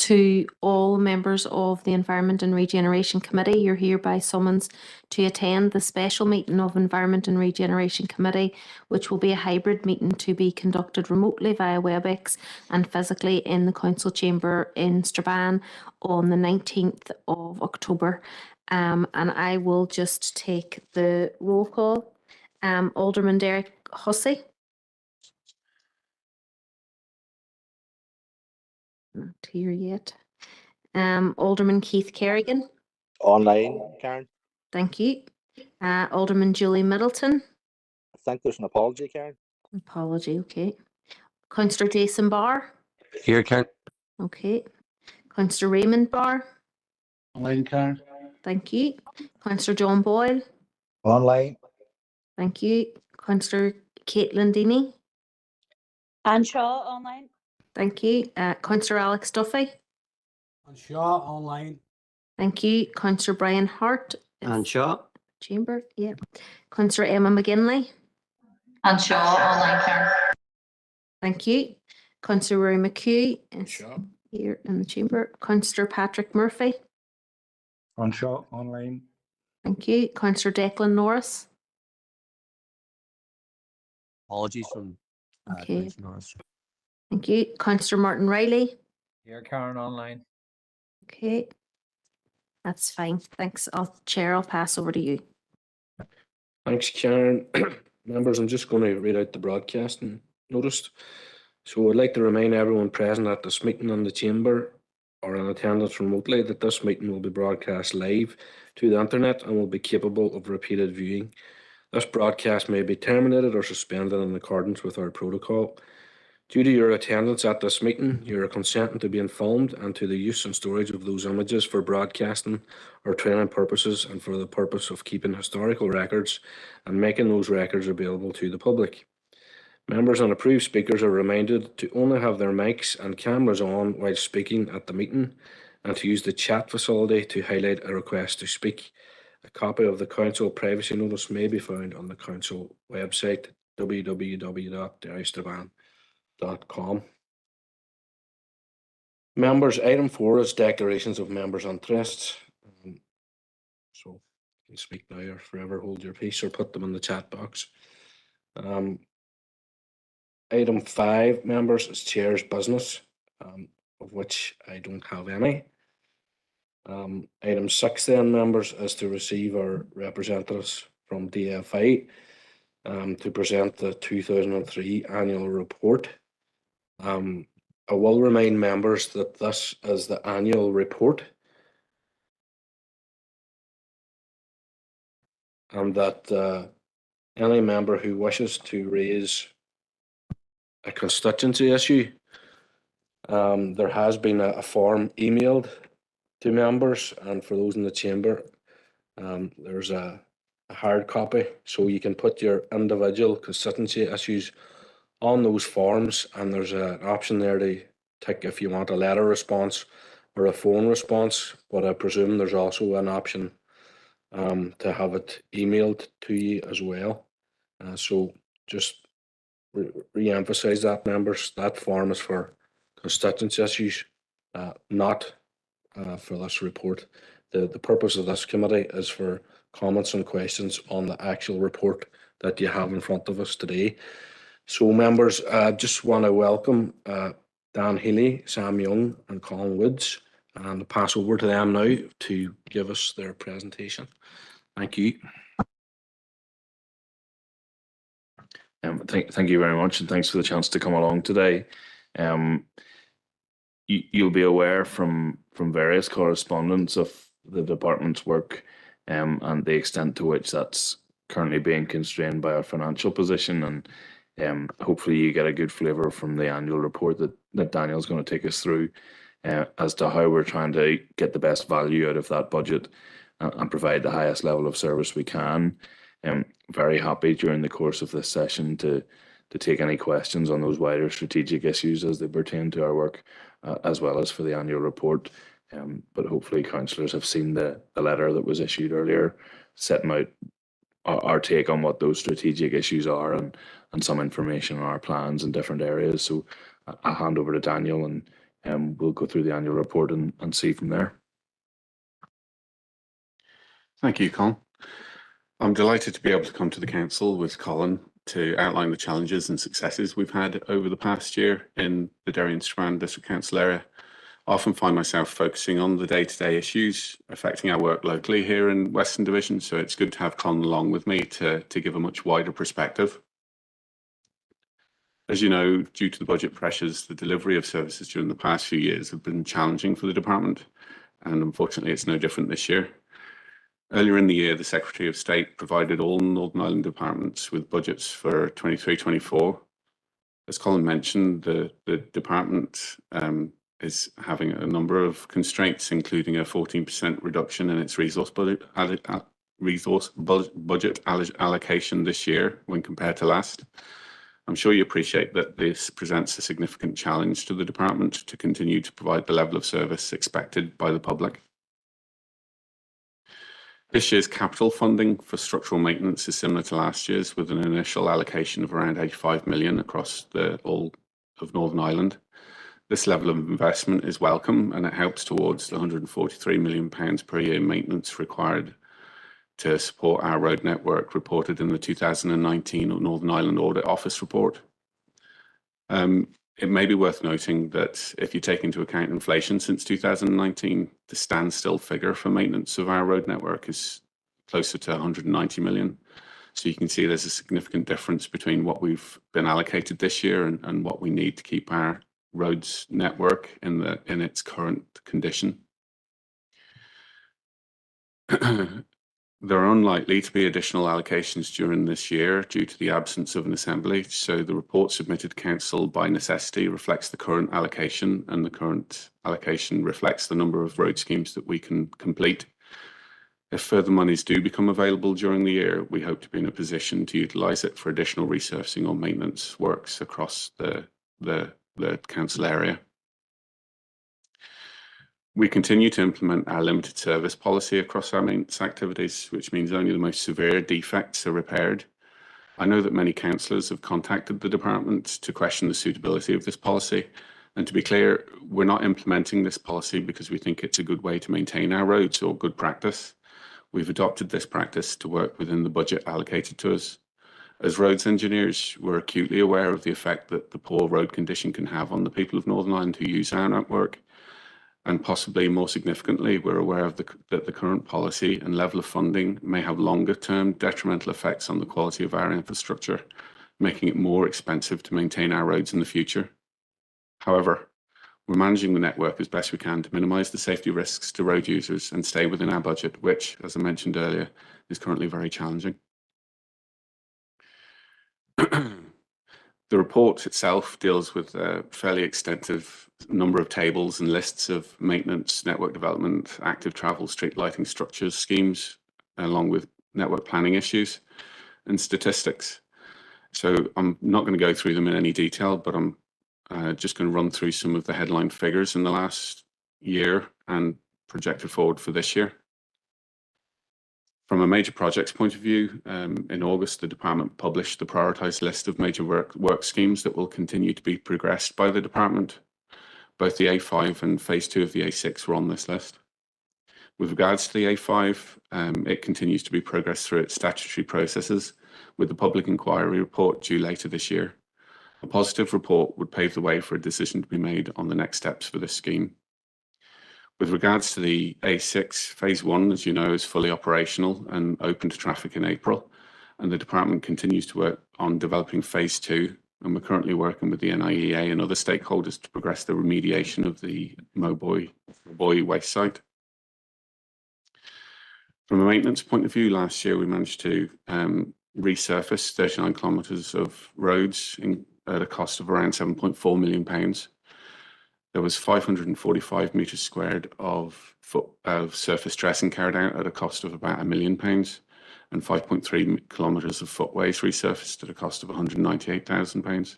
To all members of the Environment and Regeneration Committee, you're hereby summoned to attend the special meeting of Environment and Regeneration Committee, which will be a hybrid meeting to be conducted remotely via WebEx and physically in the Council Chamber in Strabane on the 19th of October. And I will just take the roll call. Alderman Derek Hussey. Not here yet. Alderman Keith Kerrigan. Online, Karen. Thank you. Alderman Julie Middleton. I think there's an apology, Karen. Apology, okay. Councillor Jason Barr. Here, Karen. Okay. Councillor Raymond Barr. Online, Karen. Thank you. Councillor John Boyle. Online. Thank you. Councillor Caitlin Deeney. Anne Shaw, online. Thank you. Councillor Alex Duffy. Anne Shaw, online. Thank you. Councillor Brian Hart. Anne Shaw. Chamber, yeah. Councillor Emma McGinley. Anne Shaw, online, Karen. Thank you. Councillor Rory McHugh is Shaw. here in the chamber. Councillor Patrick Murphy. Anne Shaw, online. Thank you. Councillor Declan Norris. Apologies from Okay. Councillor Norris. Thank you. Councillor Martin Riley. Here, Karen, online. Okay. That's fine. Thanks. Chair, I'll pass over to you. Thanks, Karen. Members, I'm just going to read out the broadcasting notice. So I'd like to remind everyone present at this meeting in the chamber or in attendance remotely that this meeting will be broadcast live to the internet and will be capable of repeated viewing. This broadcast may be terminated or suspended in accordance with our protocol. Due to your attendance at this meeting, you are consenting to be informed and to the use and storage of those images for broadcasting or training purposes and for the purpose of keeping historical records and making those records available to the public. Members and approved speakers are reminded to only have their mics and cameras on while speaking at the meeting and to use the chat facility to highlight a request to speak. A copy of the Council privacy notice may be found on the Council website www.derrystrabane.com. Members, item 4 is declarations of members' interests. So you can speak now or forever hold your peace or put them in the chat box. Item 5, members, is chair's business, of which I don't have any. Item 6 then, members, is to receive our representatives from DFI to present the 2003 annual report. I will remind members that this is the annual report and that any member who wishes to raise a constituency issue, there has been a form emailed to members, and for those in the chamber, there's a hard copy, so you can put your individual constituency issues on those forms, and there's an option there to tick if you want a letter response or a phone response, but I presume there's also an option to have it emailed to you as well. So just re-emphasize that, members, that form is for constituency issues, not for this report. The purpose of this committee is for comments and questions on the actual report that you have in front of us today. So members, I just want to welcome Dan Healy, Sam Young and Colin Woods, and pass over to them now to give us their presentation. Thank you. Thank you very much, and thanks for the chance to come along today. You'll be aware from various correspondence of the department's work and the extent to which that's currently being constrained by our financial position, and hopefully you get a good flavour from the annual report that Daniel's going to take us through as to how we're trying to get the best value out of that budget and provide the highest level of service we can. Very happy during the course of this session to take any questions on those wider strategic issues as they pertain to our work, as well as for the annual report. But hopefully councillors have seen the letter that was issued earlier, setting out our take on what those strategic issues are and some information on our plans in different areas. So I'll hand over to Daniel and we'll go through the annual report and see from there. Thank you, Colin. I'm delighted to be able to come to the Council with Colin to outline the challenges and successes we've had over the past year in the Derry and Strabane District Council area. I often find myself focusing on the day-to-day issues affecting our work locally here in Western Division, so it's good to have Colin along with me to give a much wider perspective. As you know, due to the budget pressures, the delivery of services during the past few years have been challenging for the department, and unfortunately it's no different this year. Earlier in the year, the Secretary of State provided all Northern Ireland departments with budgets for 23-24. As Colin mentioned, the department is having a number of constraints, including a 14% reduction in its resource budget allocation this year when compared to last. I'm sure you appreciate that this presents a significant challenge to the department to continue to provide the level of service expected by the public. This year's capital funding for structural maintenance is similar to last year's, with an initial allocation of around 85 million across all of Northern Ireland. This level of investment is welcome, and it helps towards the £143 million per year maintenance required to support our road network reported in the 2019 Northern Ireland Audit Office report. It may be worth noting that if you take into account inflation since 2019, the standstill figure for maintenance of our road network is closer to 190 million. So you can see there's a significant difference between what we've been allocated this year and what we need to keep our roads network in its current condition. There are unlikely to be additional allocations during this year due to the absence of an assembly, so the report submitted to Council by necessity reflects the current allocation, and the current allocation reflects the number of road schemes that we can complete. If further monies do become available during the year, we hope to be in a position to utilise it for additional resurfacing or maintenance works across the Council area. We continue to implement our limited service policy across our maintenance activities, which means only the most severe defects are repaired. I know that many councillors have contacted the department to question the suitability of this policy. And to be clear, we're not implementing this policy because we think it's a good way to maintain our roads or good practice. We've adopted this practice to work within the budget allocated to us. As roads engineers, we're acutely aware of the effect that the poor road condition can have on the people of Northern Ireland who use our network. And possibly more significantly, we're aware that the current policy and level of funding may have longer-term detrimental effects on the quality of our infrastructure, making it more expensive to maintain our roads in the future. However, we're managing the network as best we can to minimise the safety risks to road users and stay within our budget, which, as I mentioned earlier, is currently very challenging. The report itself deals with a fairly extensive number of tables and lists of maintenance, network development, active travel, street lighting structures, schemes, along with network planning issues and statistics. So I'm not going to go through them in any detail, but I'm just going to run through some of the headline figures in the last year and projected forward for this year. From a major projects point of view, in August, the department published the prioritised list of major work schemes that will continue to be progressed by the department. Both the A5 and phase 2 of the A6 were on this list. With regards to the A5, it continues to be progressed through its statutory processes, with the public inquiry report due later this year. A positive report would pave the way for a decision to be made on the next steps for this scheme. With regards to the A6, phase 1, as you know, is fully operational and open to traffic in April, and the department continues to work on developing phase 2, and we're currently working with the NIEA and other stakeholders to progress the remediation of the Mowboy waste site. From a maintenance point of view, last year we managed to resurface 39 kilometres of roads at a cost of around £7.4 million. There was 545 metres squared of surface dressing carried out at a cost of about £1 million, and 5.3 kilometres of footways resurfaced at a cost of £198,000.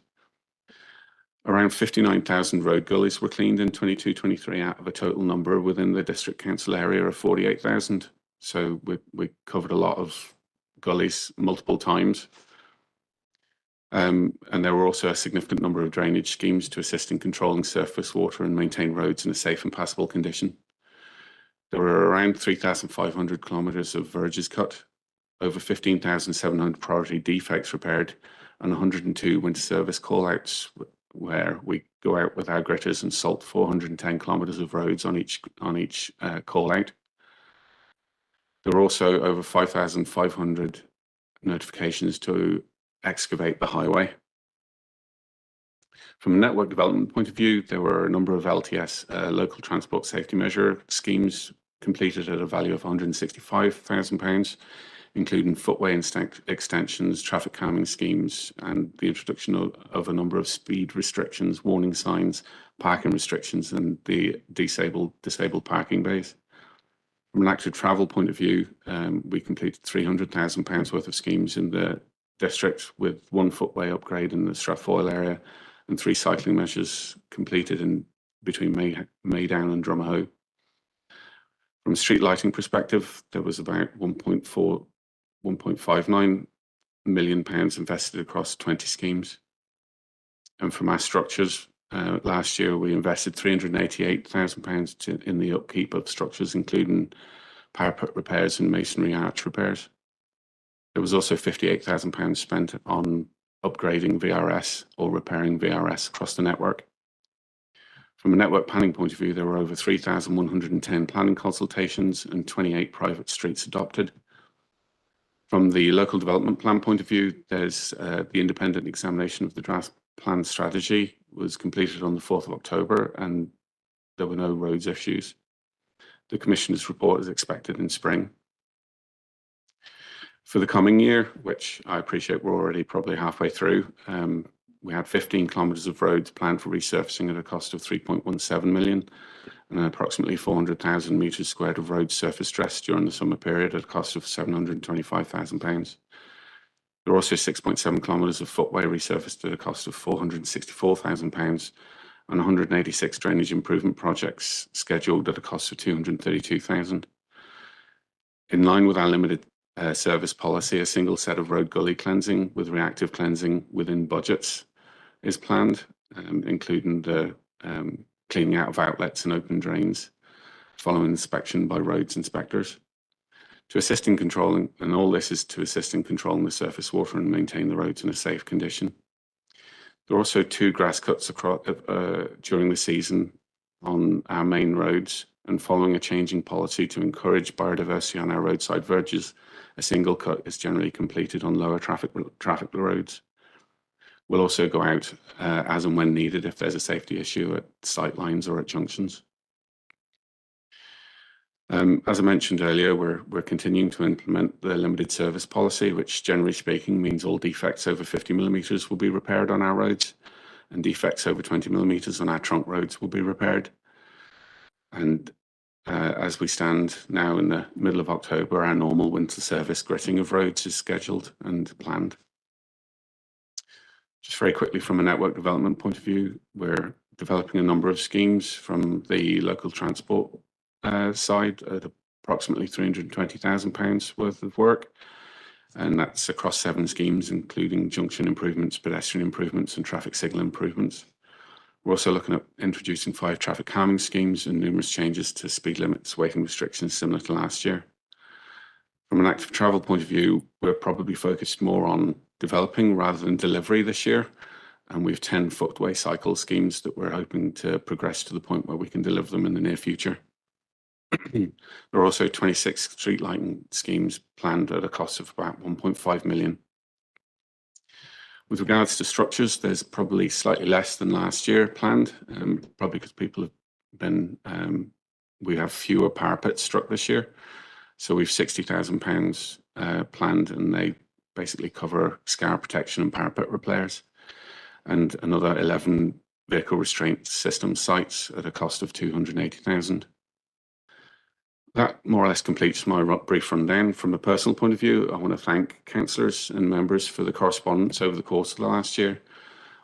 Around 59,000 road gullies were cleaned in 22-23 out of a total number within the district council area of 48,000. So we covered a lot of gullies multiple times. And there were also a significant number of drainage schemes to assist in controlling surface water and maintain roads in a safe and passable condition. There were around 3,500 kilometres of verges cut, over 15,700 priority defects repaired, and 102 winter service call-outs where we go out with our gritters and salt 410 kilometres of roads on each call-out. There were also over 5,500 notifications to excavate the highway. From a network development point of view, there were a number of LTS, local transport safety measure schemes completed at a value of £165,000, including footway extensions, traffic calming schemes, and the introduction of a number of speed restrictions, warning signs, parking restrictions, and the disabled parking bays. From an active travel point of view, we completed £300,000 worth of schemes in the district, with one footway upgrade in the Strathfoyle area and 3 cycling measures completed in between Maydown and Drumahoe. From a street lighting perspective, there was about £1.59 million invested across 20 schemes. And from our structures, last year we invested £388,000 in the upkeep of structures, including parapet repairs and masonry arch repairs. There was also £58,000 spent on upgrading VRS or repairing VRS across the network. From a network planning point of view, there were over 3,110 planning consultations and 28 private streets adopted. From the local development plan point of view, there's the independent examination of the draft plan strategy was completed on the 4th of October, and there were no roads issues. The Commissioner's report is expected in spring. For the coming year, which I appreciate we're already probably halfway through, we had 15 kilometres of roads planned for resurfacing at a cost of £3.17 million, and approximately 400,000 metres squared of road surface dressed during the summer period at a cost of £725,000. There are also 6.7 kilometres of footway resurfaced at a cost of £464,000, and 186 drainage improvement projects scheduled at a cost of £232,000. In line with our limited service policy, a single set of road gully cleansing with reactive cleansing within budgets is planned, including the cleaning out of outlets and open drains following inspection by roads inspectors. To assist in controlling, and all this is to assist in controlling the surface water and maintain the roads in a safe condition. There are also 2 grass cuts across, during the season on our main roads, and following a changing policy to encourage biodiversity on our roadside verges, a single cut is generally completed on lower traffic roads. We'll also go out as and when needed if there's a safety issue at sight lines or at junctions. As I mentioned earlier, we're continuing to implement the limited service policy, which generally speaking means all defects over 50 millimetres will be repaired on our roads, and defects over 20 millimetres on our trunk roads will be repaired. And as we stand now in the middle of October, our normal winter service gritting of roads is scheduled and planned. Just very quickly, from a network development point of view, we're developing a number of schemes from the local transport side at approximately £320,000 worth of work, and that's across 7 schemes, including junction improvements, pedestrian improvements, and traffic signal improvements. We're also looking at introducing 5 traffic calming schemes and numerous changes to speed limits, waiting restrictions similar to last year. From an active travel point of view, we're probably focused more on developing rather than delivery this year, and we have 10 footway cycle schemes that we're hoping to progress to the point where we can deliver them in the near future. There are also 26 street lighting schemes planned at a cost of about £1.5 million. With regards to structures, there's probably slightly less than last year planned, probably because people have been, we have fewer parapets struck this year. So we've £60,000 planned, and they basically cover scar protection and parapet repairs, and another 11 vehicle restraint system sites at a cost of £280,000. That more or less completes my brief rundown. From a personal point of view, I want to thank councillors and members for the correspondence over the course of the last year.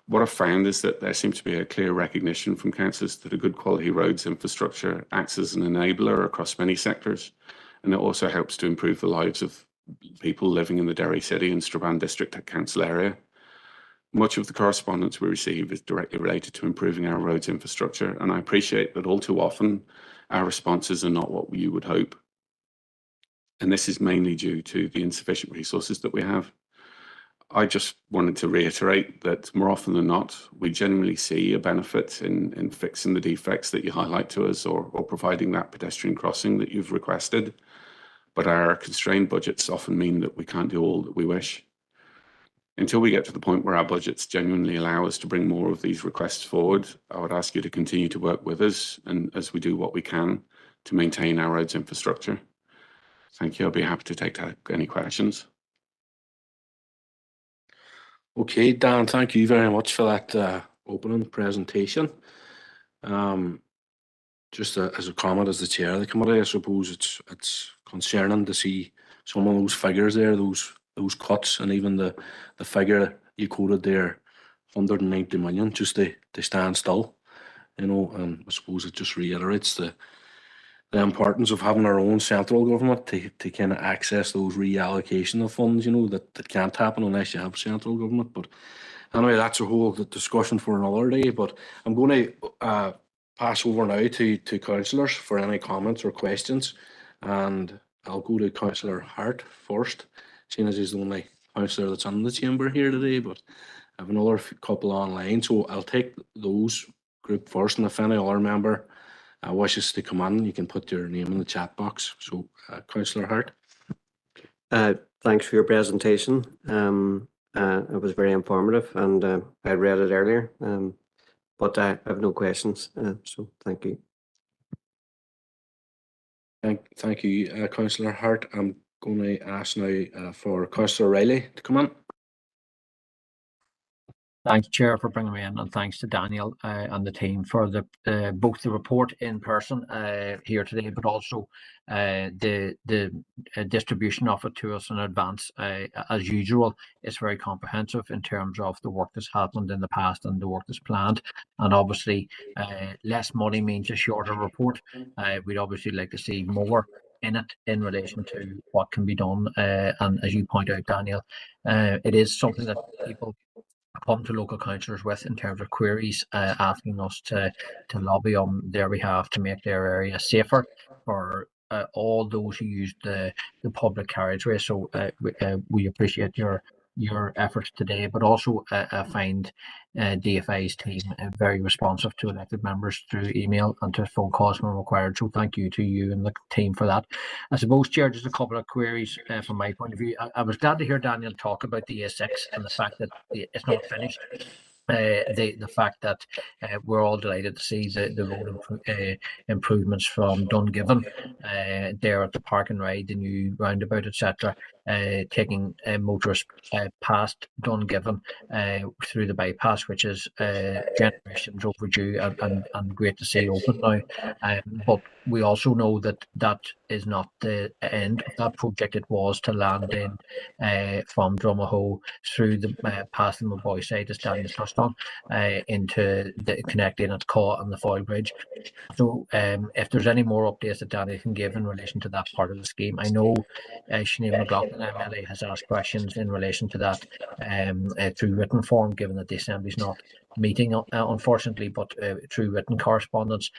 What I've found is that there seems to be a clear recognition from councillors that a good quality roads infrastructure acts as an enabler across many sectors, and it also helps to improve the lives of people living in the Derry City and Strabane District Council area. Much of the correspondence we receive is directly related to improving our roads infrastructure, and I appreciate that all too often our responses are not what you would hope. And this is mainly due to the insufficient resources that we have. I just wanted to reiterate that more often than not, we genuinely see a benefit in fixing the defects that you highlight to us, or providing that pedestrian crossing that you've requested. But our constrained budgets often mean that we can't do all that we wish. Until we get to the point where our budgets genuinely allow us to bring more of these requests forward, I would ask you to continue to work with us, and as we do what we can to maintain our roads infrastructure. Thank you. I'll be happy to take any questions. Okay, Dan, thank you very much for that opening presentation. Just as a comment as the chair of the committee, I suppose it's concerning to see some of those figures there, those cuts, and even the figure you quoted there, 190 million, just to stand still, you know. And I suppose it just reiterates the importance of having our own central government to kind of access those reallocation of funds, you know, that can't happen unless you have central government. But anyway, that's a whole discussion for another day. But I'm going to pass over now to councillors for any comments or questions, and I'll go to Councillor Hart first, seeing as he's the only councillor that's in the chamber here today. But I have another couple online, so I'll take those group first, and if any other member wishes to come in, you can put your name in the chat box. So, Councillor Hart. Thanks for your presentation. It was very informative, and I read it earlier, but I have no questions, so thank you. Thank you, Councillor Hart. I'm going to ask now for Councillor Riley to come in. Thanks, Chair, for bringing me in, and thanks to Daniel and the team for both the report in person here today, but also the distribution of it to us in advance. As usual, it's very comprehensive in terms of the work that's happened in the past and the work that's planned. And obviously, less money means a shorter report. We'd obviously like to see more in it in relation to what can be done. And as you point out, Daniel, it is something that people come to local councillors with in terms of queries, asking us to lobby on their behalf to make their area safer for all those who use the public carriageway. So we appreciate your efforts today, but also I find DFI's team very responsive to elected members through email and to phone calls when required. So thank you to you and the team for that. I suppose, Chair, just a couple of queries from my point of view. I was glad to hear Daniel talk about the A6 and the fact that it's not finished. The fact that we're all delighted to see the road improvements from Dungiven there at the park and ride, the new roundabout, etc., taking motorists past Dungiven through the bypass, which is generations overdue and great to see open now. But we also know that is not the end of that project. It was to land in from Drumahoe through the past the Maboy side, as Daniel touched on, into the connecting at Caw and the Foyle Bridge. So if there's any more updates that Daniel can give in relation to that part of the scheme. I know Sinead McLaughlin MLA has asked questions in relation to that through written form, given that the Assembly's not meeting unfortunately, but through written correspondence.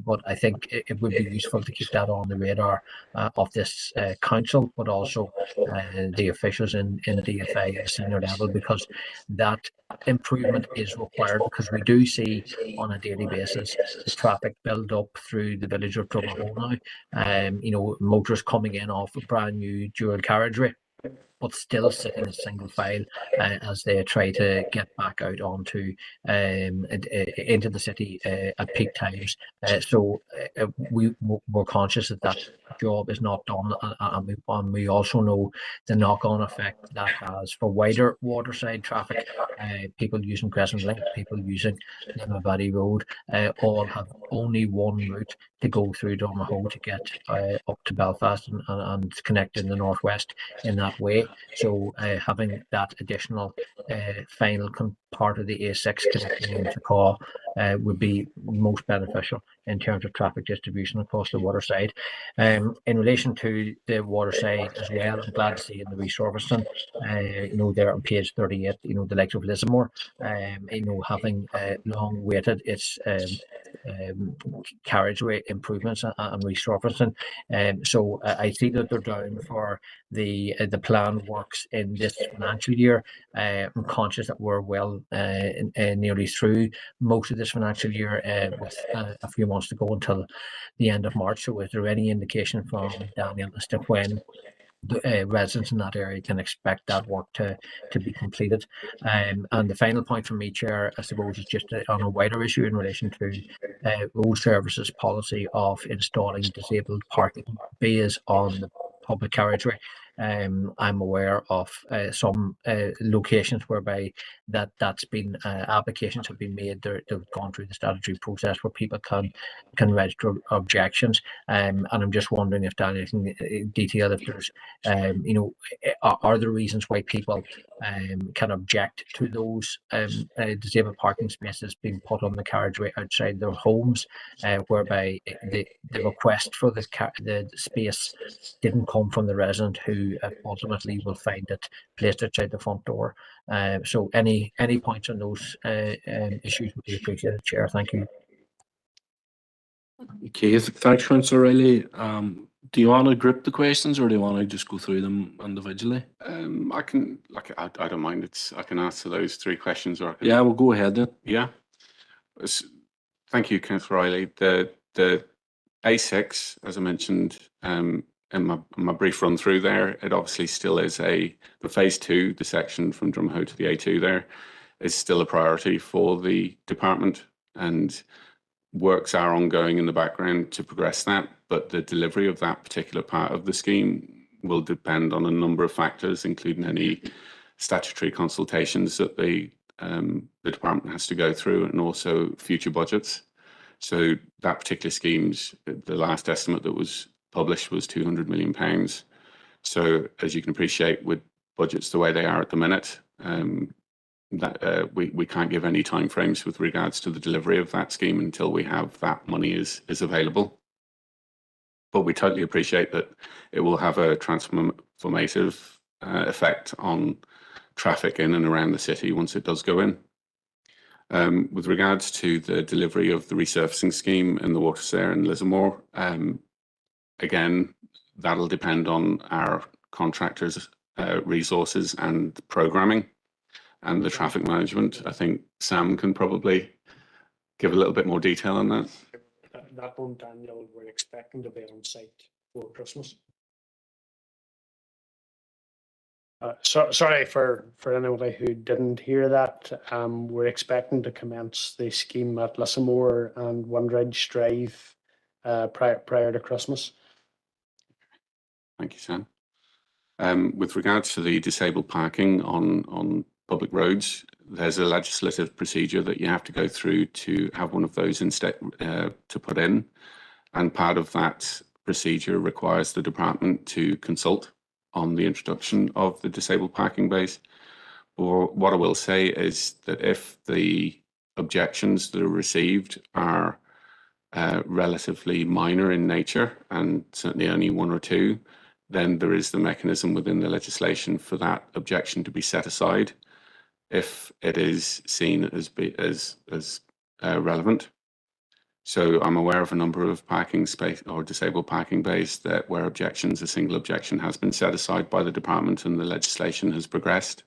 But I think it would be useful to keep that on the radar of this council, but also the officials in DFA at a senior level, because that improvement is required, because we do see on a daily basis the traffic build up through the village of Drumahoe now. You know, motorists coming in off a brand new dual carriageway, but still sitting in single file as they try to get back out onto into the city at peak times. So we're conscious that job is not done, and we also know the knock-on effect that has for wider waterside traffic. People using Crescent Link, people using Limavady Road, all have only one route to go through Drumahoe to get up to Belfast and connect in the northwest in that way. So having that additional final part of the A6 connecting into Caw would be most beneficial in terms of traffic distribution across the waterside. In relation to the waterside as well, I'm glad to see in the resurfacing, there on page 38, the likes of Lismore, having long waited its carriageway improvements and resurfacing. So I see that they're down for the plan works in this financial year. I'm conscious that we're well nearly through most of this financial year with a few months to go until the end of March. So is there any indication from Daniel as to when the residents in that area can expect that work to be completed? And the final point from me, Chair, I suppose, is just on a wider issue in relation to road services policy of installing disabled parking bays on the public carriageway. I'm aware of some locations whereby that's been applications have been made. They've gone through the statutory process where people can register objections. And I'm just wondering if Daniel can detail if there's are there reasons why people can object to those disabled parking spaces being put on the carriageway outside their homes, whereby the request for the space didn't come from the resident who ultimately will find it placed outside the front door. So any points on those issues would be appreciated, Chair. Thank you. Okay, thanks, Councillor Riley. Do you want to group the questions, or do you want to just go through them individually? I can, I don't mind. I can answer those 3 questions, or I can, Yeah, we'll go ahead then. Yeah. Thank you, Councillor Riley. The A6, as I mentioned in my brief run through there, it obviously still is the phase 2, the section from Drumhoe to the A2 there, is still a priority for the department, and works are ongoing in the background to progress that, but the delivery of that particular part of the scheme will depend on a number of factors, including any statutory consultations that the department has to go through, and also future budgets. So that particular scheme's, the last estimate that was published was £200 million. So as you can appreciate, with budgets the way they are at the minute, that we can't give any timeframes with regards to the delivery of that scheme until we have that money is available. But we totally appreciate that it will have a transformative effect on traffic in and around the city once it does go in. With regards to the delivery of the resurfacing scheme in the Watersare and Lismore, again, that'll depend on our contractors' resources and programming and the traffic management. I think Sam can probably give a little bit more detail on that. That one, Daniel, we're expecting to be on site for Christmas. Sorry for anybody who didn't hear that. We're expecting to commence the scheme at Lismore and Windridge Drive prior to Christmas. Thank you, Sam. With regards to the disabled parking on public roads, there's a legislative procedure that you have to go through to have one of those instead to put in, and part of that procedure requires the department to consult on the introduction of the disabled parking bays. Or what I will say is that if the objections that are received are relatively minor in nature, and certainly only 1 or 2, then there is the mechanism within the legislation for that objection to be set aside if it is seen as relevant. So I'm aware of a number of parking space or disabled parking bays that where a single objection has been set aside by the department and the legislation has progressed.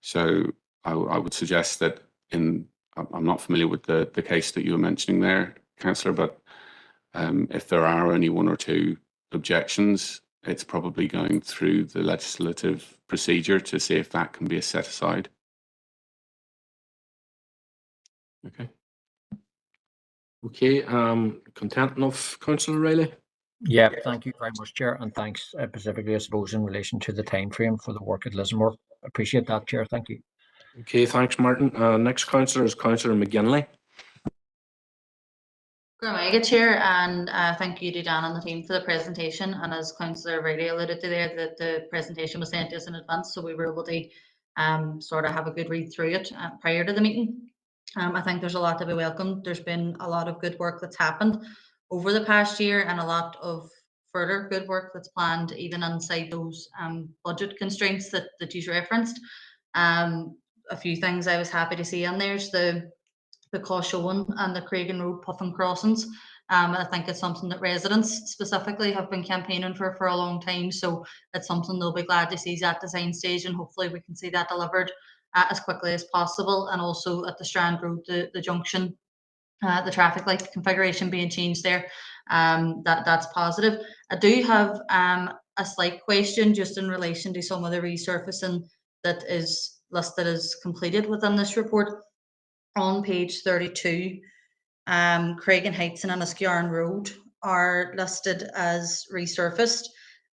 So I would suggest that I'm not familiar with the case that you were mentioning there, Councillor, but if there are only 1 or 2 objections, it's probably going through the legislative procedure to see if that can be set aside. Okay. Okay, content enough, Councillor Riley? Yeah, thank you very much, Chair, and thanks specifically, I suppose, in relation to the time frame for the work at Lismore. Appreciate that, Chair. Thank you. Okay, thanks, Martin. Next councillor is Councillor McGinley. Good Chair, and thank you to Dan and the team for the presentation. And as Councillor Riley alluded to there, that the presentation was sent to us in advance, so we were able to sort of have a good read through it prior to the meeting. I think there's a lot to be welcomed. There's been a lot of good work that's happened over the past year and a lot of further good work that's planned even inside those budget constraints that you referenced. A few things I was happy to see on there's the Coshowan and the Craigan Road Puffin crossings. I think it's something that residents specifically have been campaigning for a long time. So it's something they'll be glad to see at design stage, and hopefully we can see that delivered as quickly as possible. And also at the Strand Road, the junction, the traffic light configuration being changed there, that's positive. I do have a slight question just in relation to some of the resurfacing that is listed as completed within this report. On page 32, Craigan Heights and Enniskillen Road are listed as resurfaced,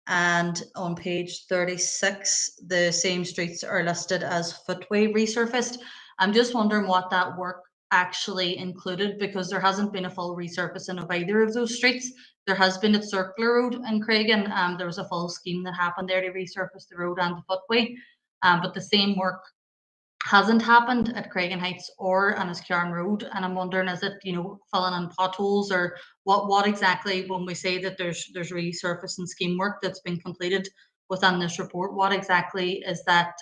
and on page 36, the same streets are listed as footway resurfaced. I'm just wondering what that work actually included, because there hasn't been a full resurfacing of either of those streets. There has been at Circular Road in Craigan. There was a full scheme that happened there to resurface the road and the footway, but the same work hasn't happened at Craigan Heights or Enniskillen Road, and I'm wondering, is it, you know, filling in potholes, or what exactly, when we say that there's resurfacing scheme work that's been completed within this report, what exactly is that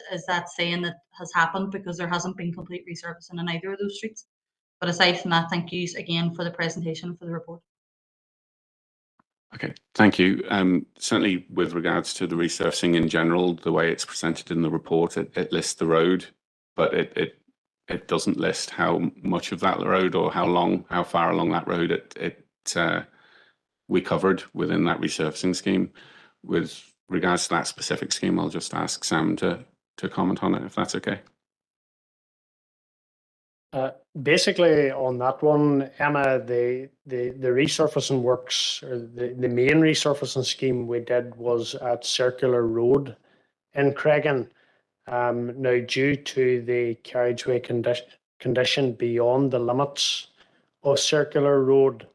saying that has happened, because there hasn't been complete resurfacing in either of those streets. But aside from that, thank you again for the presentation, for the report. Okay, thank you. Certainly with regards to the resurfacing in general, the way it's presented in the report, it lists the road, but it doesn't list how much of that road or how far along that road we covered within that resurfacing scheme. With regards to that specific scheme, I'll just ask Sam to comment on it, if that's okay. Basically, on that one, Emma, the resurfacing works, or the main resurfacing scheme we did was at Circular Road in Craigan. Now, due to the carriageway condition beyond the limits of Circular Road,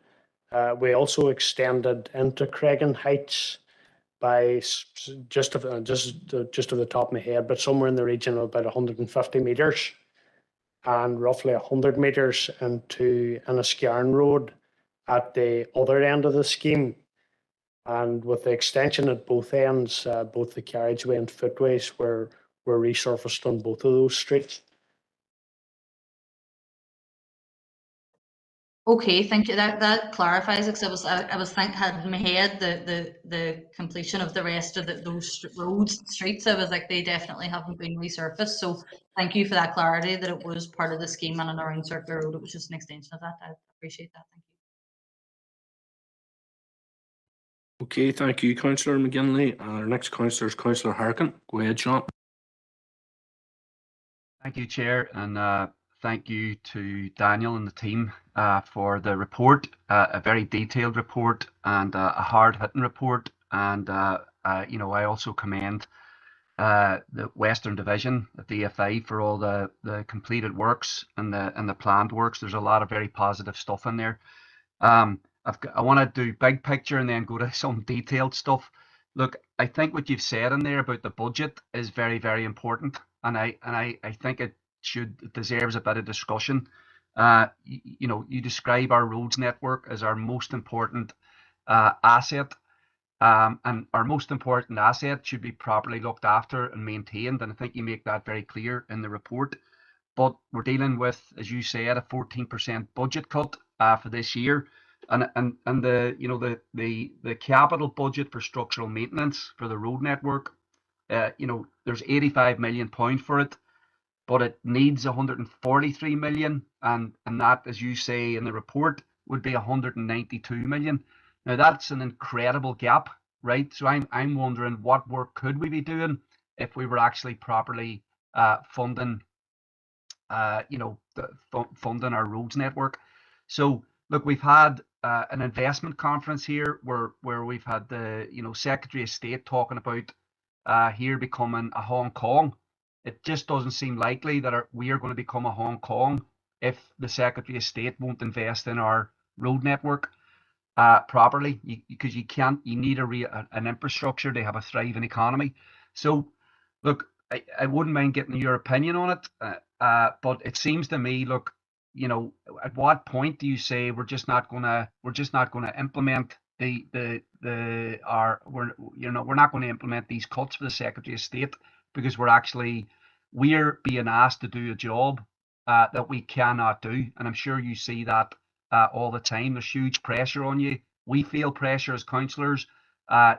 we also extended into Craigan Heights by just off the top of my head, but somewhere in the region of about 150 metres, and roughly 100 metres into Enniskillen Road at the other end of the scheme. And with the extension at both ends, both the carriageway and footways were resurfaced on both of those streets. Okay, thank you. That clarifies it, because I was had in my head the completion of the rest of those roads, streets. I was like, they definitely haven't been resurfaced. So thank you for that clarity, that it was part of the scheme and around Circular Road. It was just an extension of that. I appreciate that. Thank you. Okay, thank you, Councillor McGinley. Our next councillor is Councillor Harkin. Go ahead, Sean. Thank you, Chair, and thank you to Daniel and the team for the report, a very detailed report and a hard-hitting report. And you know, I also commend the Western Division at DFI for all the completed works and the planned works. There's a lot of very positive stuff in there. I want to do big picture and then go to some detailed stuff. Look, I think what you've said in there about the budget is very, very important, and I think it deserves a bit of discussion. You know, you describe our roads network as our most important asset, and our most important asset should be properly looked after and maintained, and I think you make that very clear in the report. But we're dealing with, as you said, a 14% budget cut for this year, and the, you know, the capital budget for structural maintenance for the road network, you know, there's £85 million for it, but it needs 143 million, and that, as you say in the report, would be 192 million. Now that's an incredible gap, right? So I'm wondering, what work could we be doing if we were actually properly funding, you know, funding our roads network. So look, we've had an investment conference here where we've had the, you know, Secretary of State talking about here becoming a Hong Kong. It just doesn't seem likely that we are going to become a Hong Kong if the Secretary of State won't invest in our road network properly, because you need an infrastructure to have a thriving economy. So look, I wouldn't mind getting your opinion on it, but it seems to me, look, you know, at what point do you say we're just not gonna implement we're not going to implement these cuts for the Secretary of State because we're being asked to do a job that we cannot do, and I'm sure you see that all the time. There's huge pressure on you. We feel pressure as councillors.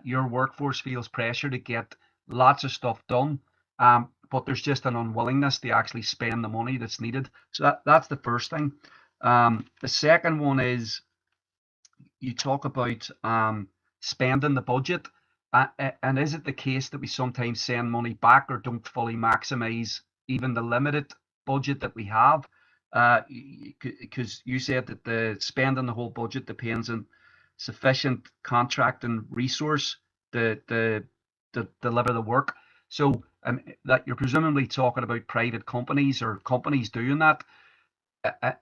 Your workforce feels pressure to get lots of stuff done. But there's just an unwillingness to actually spend the money that's needed. So that's the first thing. The second one is you talk about spending the budget. And is it the case that we sometimes send money back or don't fully maximize even the limited budget that we have? Because you said that the spending the whole budget depends on sufficient contract and resource to deliver the work. So that you're presumably talking about private companies or companies doing that.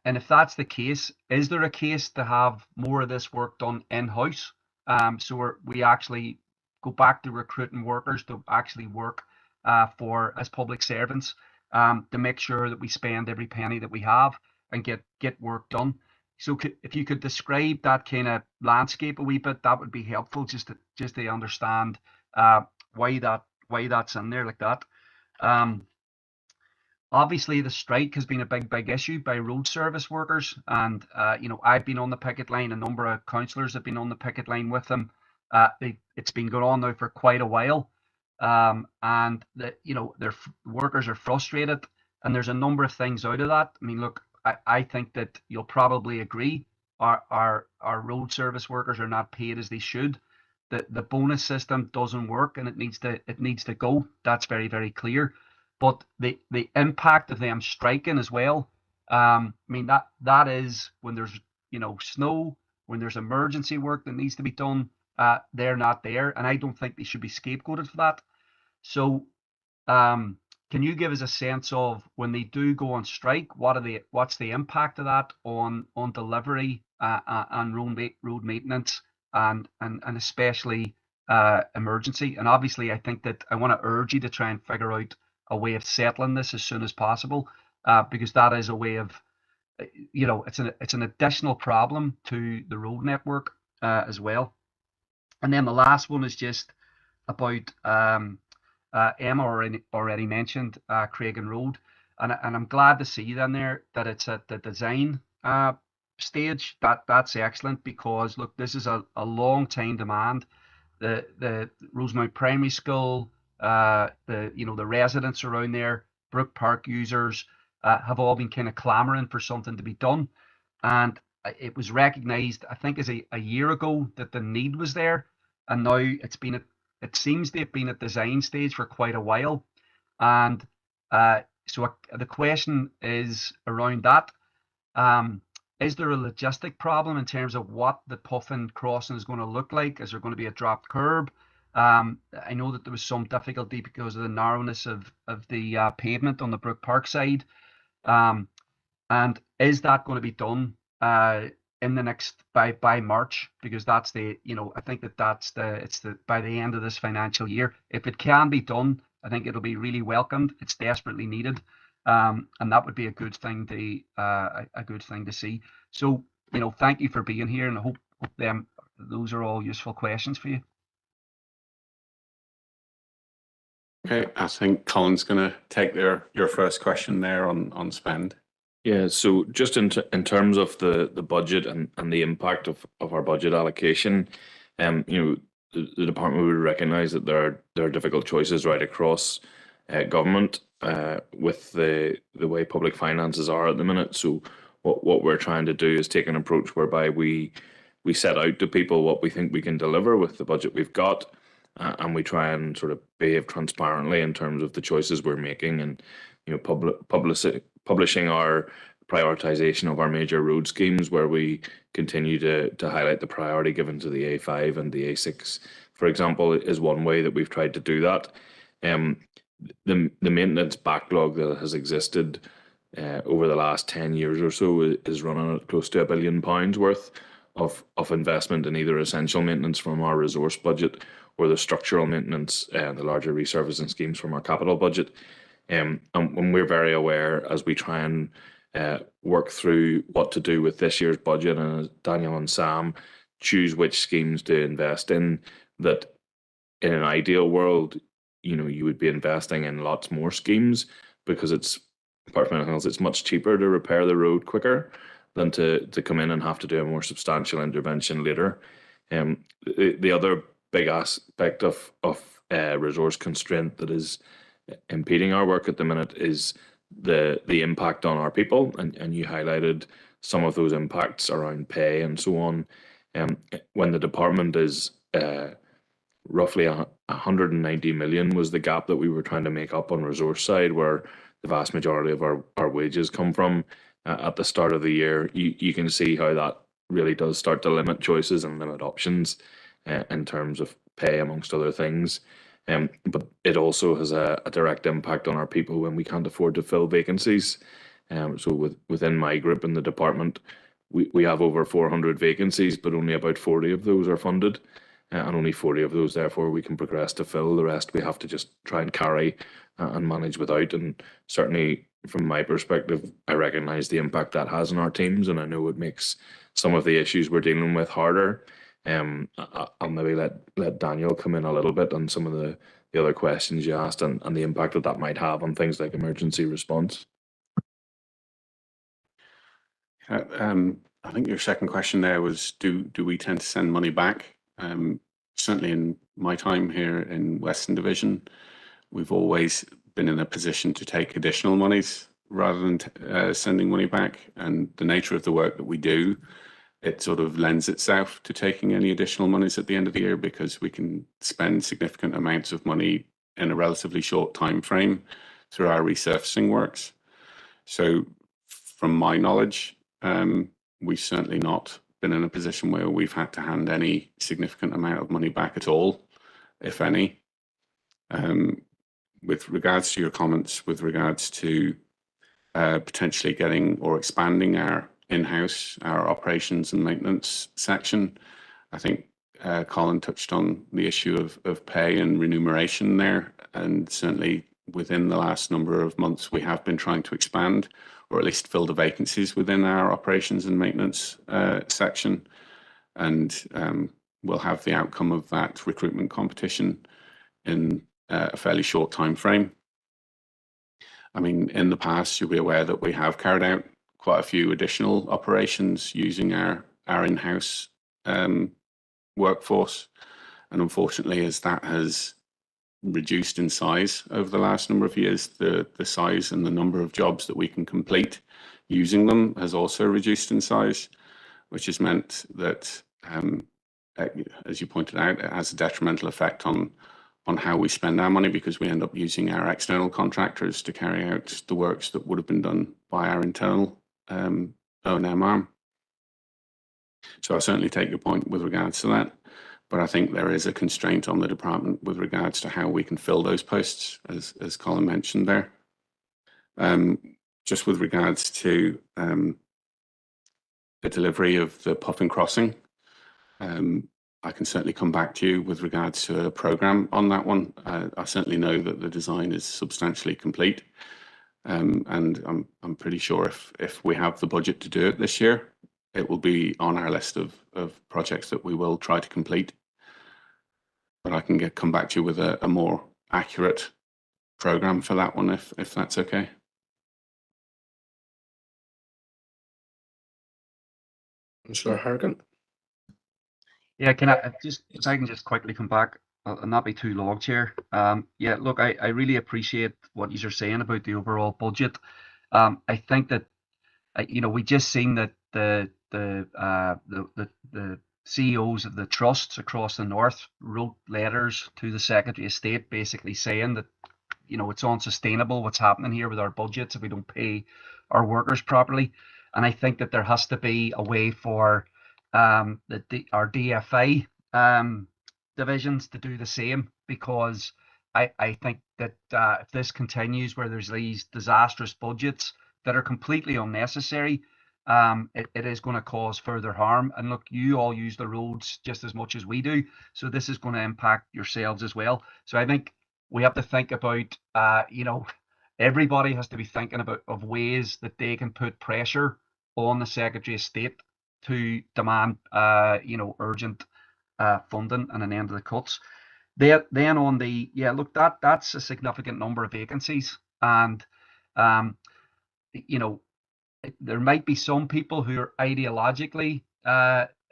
And if that's the case, is there a case to have more of this work done in-house? So we actually go back to recruiting workers to actually work as public servants to make sure that we spend every penny that we have and get work done. So if you could describe that kind of landscape a wee bit, that would be helpful just to understand why that's in there like that. Obviously, the strike has been a big issue by road service workers, and you know, I've been on the picket line. A number of councillors have been on the picket line with them. It's been going on now for quite a while, and you know, their workers are frustrated, and there's a number of things out of that. I mean, look, I think that you'll probably agree our road service workers are not paid as they should. The bonus system doesn't work, and it needs to go. That's very clear. But the impact of them striking as well, I mean, that is when there's, you know, snow, when there's emergency work that needs to be done, they're not there, and I don't think they should be scapegoated for that. So can you give us a sense of when they do go on strike, what's the impact of that on delivery and road maintenance and especially emergency? And obviously, I think that I want to urge you to try and figure out a way of settling this as soon as possible, because that is a way of, you know, it's an additional problem to the road network as well. And then the last one is just about Emma already mentioned Cragen Road, and I'm glad to see then there that it's at the design stage. That's excellent, because look, this is a long time demand. The Rosemount Primary School, the residents around there, Brook Park users have all been kind of clamoring for something to be done, and it was recognised, I think, as a year ago that the need was there, and now it seems to have been at design stage for quite a while, and so the question is around that. Is there a logistic problem in terms of what the Puffin crossing is going to look like? Is there going to be a dropped curb? I know that there was some difficulty because of the narrowness of the pavement on the Brook Park side. And is that going to be done in the next by March? Because that's I think it's by the end of this financial year. If it can be done, I think it'll be really welcomed. It's desperately needed. And that would be a good thing to see. So, you know, thank you for being here, and I hope those are all useful questions for you. Okay, I think Colin's going to take your first question there on spend. Yeah, so just in terms of the budget and the impact of our budget allocation, you know, the department would recognise that there are difficult choices right across government with the way public finances are at the minute. So what we're trying to do is take an approach whereby we set out to people what we think we can deliver with the budget we've got, and we try and sort of behave transparently in terms of the choices we're making, and, you know, publishing our prioritization of our major road schemes, where we continue to highlight the priority given to the A5 and the A6, for example, is one way that we've tried to do that. The maintenance backlog that has existed over the last 10 years or so is running at close to £1 billion worth of investment in either essential maintenance from our resource budget or the structural maintenance and the larger resurfacing schemes from our capital budget. And we're very aware as we try and work through what to do with this year's budget, and as Daniel and Sam choose which schemes to invest in, that in an ideal world, you would be investing in lots more schemes, because apart from anything else, it's much cheaper to repair the road quicker than to come in and have to do a more substantial intervention later. The other big aspect of resource constraint that is impeding our work at the minute is the impact on our people, and you highlighted some of those impacts around pay and so on. When the department is roughly 190 million was the gap that we were trying to make up on resource side, where the vast majority of our wages come from at the start of the year. You can see how that really does start to limit choices and limit options in terms of pay, amongst other things. But it also has a direct impact on our people when we can't afford to fill vacancies. So within my group in the department, we have over 400 vacancies, but only about 40 of those are funded. And only 40 of those, therefore, we can progress to fill. The rest we have to just try and carry and manage without. And certainly, from my perspective, I recognise the impact that has on our teams, and I know it makes some of the issues we're dealing with harder. I'll maybe let Daniel come in a little bit on some of the other questions you asked, and the impact that might have on things like emergency response. I think your second question there was, do we tend to send money back? Certainly in my time here in Western Division, we've always been in a position to take additional monies rather than sending money back. And the nature of the work that we do, it sort of lends itself to taking any additional monies at the end of the year, because we can spend significant amounts of money in a relatively short time frame through our resurfacing works. So from my knowledge, we've certainly not been in a position where we've had to hand any significant amount of money back at all, if any. With regards to your comments, with regards to potentially getting or expanding our in-house, our operations and maintenance section, I think Colin touched on the issue of pay and remuneration there, and certainly within the last number of months we have been trying to expand, or at least fill the vacancies within our operations and maintenance section. And we'll have the outcome of that recruitment competition in a fairly short time frame. I mean, in the past, you'll be aware that we have carried out quite a few additional operations using our in-house workforce. And unfortunately, as that has reduced in size over the last number of years, the size and the number of jobs that we can complete using them has also reduced in size, which has meant that, as you pointed out, it has a detrimental effect on how we spend our money, because we end up using our external contractors to carry out the works that would have been done by our internal O&M arm. So I certainly take your point with regards to that. But I think there is a constraint on the department with regards to how we can fill those posts, as Colin mentioned there. Just with regards to the delivery of the Puffin Crossing, I can certainly come back to you with regards to a programme on that one. I certainly know that the design is substantially complete, and I'm pretty sure if we have the budget to do it this year, it will be on our list of projects that we will try to complete. But I can come back to you with a more accurate programme for that one, if that's okay. Councillor Hargan. Yeah, can I just, if I can just quickly come back, I'll not be too long, Chair. Yeah, look, I really appreciate what you're saying about the overall budget. I think that we just seen that the CEOs of the trusts across the north wrote letters to the Secretary of State, basically saying that it's unsustainable what's happening here with our budgets if we don't pay our workers properly. And I think that there has to be a way for our DFA divisions to do the same, because I think that if this continues, where there's these disastrous budgets that are completely unnecessary, it is going to cause further harm. And look, you all use the roads just as much as we do, so this is going to impact yourselves as well. So I think we have to think about, everybody has to be thinking about of ways that they can put pressure on the Secretary of State to demand, urgent funding and an end to the cuts. Then on the, look, that's a significant number of vacancies, and there might be some people who are ideologically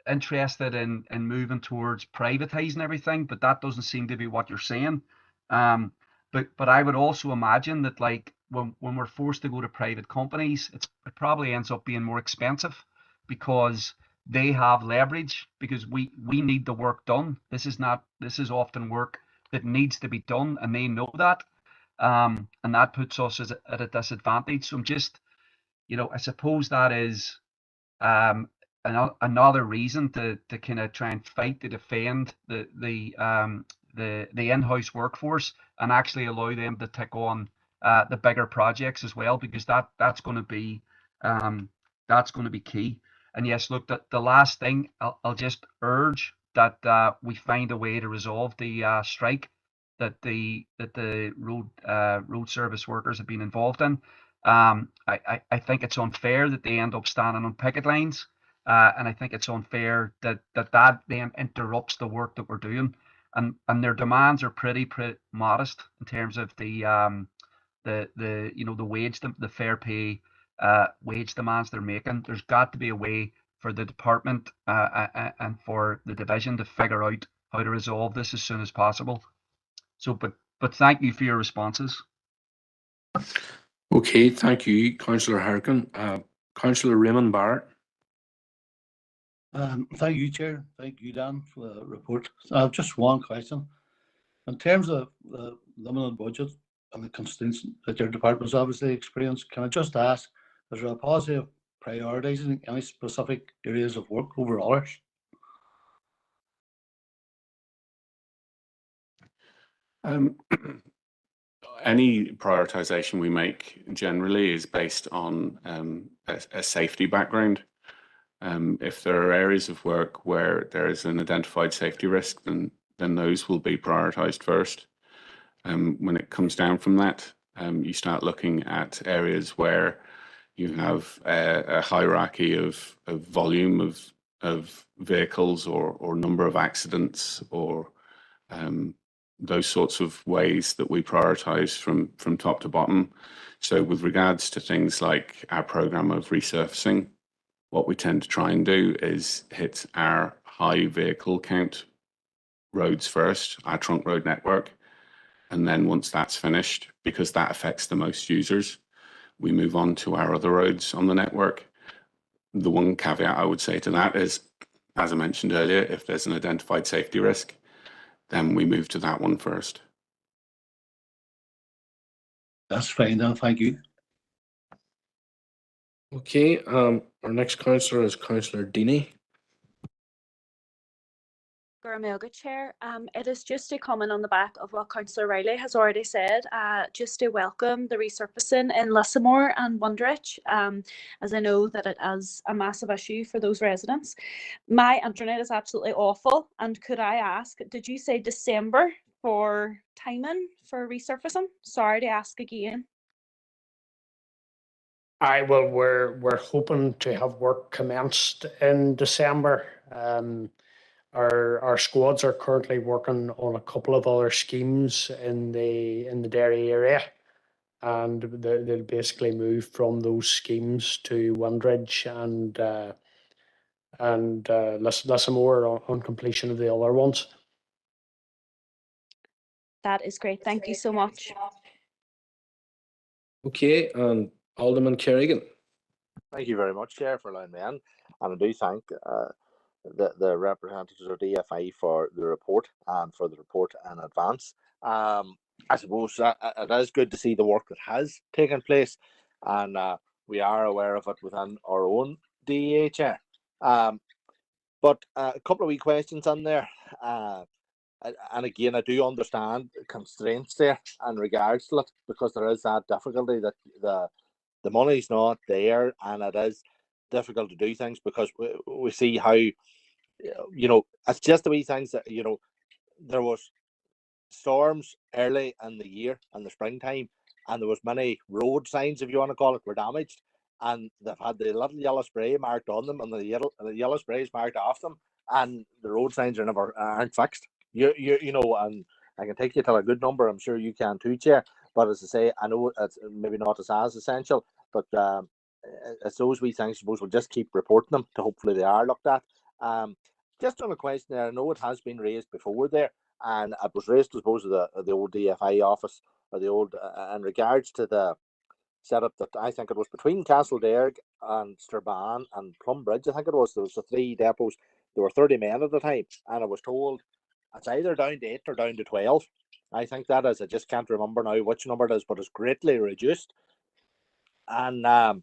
interested in moving towards privatizing everything, but that doesn't seem to be what you're saying. But I would also imagine that, like, when we're forced to go to private companies, it probably ends up being more expensive because they have leverage, because we need the work done. This is often work that needs to be done, and they know that. And that puts us at a disadvantage. So I'm just, I suppose that is another reason to kind of try and fight to defend the in-house workforce and actually allow them to take on the bigger projects as well, because that's going to be key. And yes, look, the last thing I'll just urge that we find a way to resolve the strike that the road service workers have been involved in. I think it's unfair that they end up standing on picket lines, and I think it's unfair that then interrupts the work that we're doing. And their demands are pretty modest in terms of the wage, the fair pay wage demands they're making. There's got to be a way for the department and for the division to figure out how to resolve this as soon as possible. So, but thank you for your responses. Okay, thank you, Councillor Harkin. Councillor Raymond Barrett. Thank you, Chair. Thank you, Dan, for the report. Just one question. In terms of the limited budget and the constraints that your department's obviously experienced, can I just ask, is there a policy of prioritising any specific areas of work over others? Any prioritization we make generally is based on a safety background. If there are areas of work where there is an identified safety risk, then those will be prioritized first. When it comes down from that, you start looking at areas where you have a hierarchy of volume of vehicles or number of accidents, or those sorts of ways that we prioritize from top to bottom. So with regards to things like our program of resurfacing, what we tend to try and do is hit our high vehicle count roads first, our trunk road network. And then once that's finished, because that affects the most users, we move on to our other roads on the network. The one caveat I would say to that is, as I mentioned earlier, if there's an identified safety risk, then we move to that one first. That's fine, Dan. Thank you. Okay, our next councillor is Councillor Deeney. Chair, it is just to comment on the back of what Councillor Riley has already said, just to welcome the resurfacing in Lissamore and Wondrich, as I know that it is a massive issue for those residents. My internet is absolutely awful, and could I ask, did you say December for timing for resurfacing? Sorry to ask again. We're hoping to have work commenced in December. Our squads are currently working on a couple of other schemes in the Derry area, and they'll basically move from those schemes to Windridge and Lissamore on completion of the other ones. That is great. Thank you so much. Okay, and Alderman Kerrigan. Thank you very much, Chair, for allowing me in. And I do thank the representatives of DFI for the report and for the report in advance. I suppose it is good to see the work that has taken place, and we are aware of it within our own DEA, Chair. But a couple of wee questions on there. And again, I do understand constraints there in regards to it, because there is that difficulty that the money's not there, and it is difficult to do things because we see how, it's just the wee things that, there was storms early in the year in the springtime, and there was many road signs, if you want to call it, were damaged, and they've had the little yellow spray marked on them, and the yellow spray is marked off them, and the road signs aren't fixed. And I can take you to a good number. I'm sure you can too, Chair. But as I say, I know it's maybe not as essential, but it's those wee things. I suppose we'll just keep reporting them to hopefully they are looked at. Just on a question there, I know it has been raised before there, and it was raised, I suppose, of the old DFI office, or the old, in regards to the setup that I think it was between Castlederg and Strabane and Plumbridge. I think it was. There was the 3 depots. There were 30 men at the time, and I was told it's either down to 8 or down to 12. I think that is. I just can't remember now which number it is, but it's greatly reduced. And I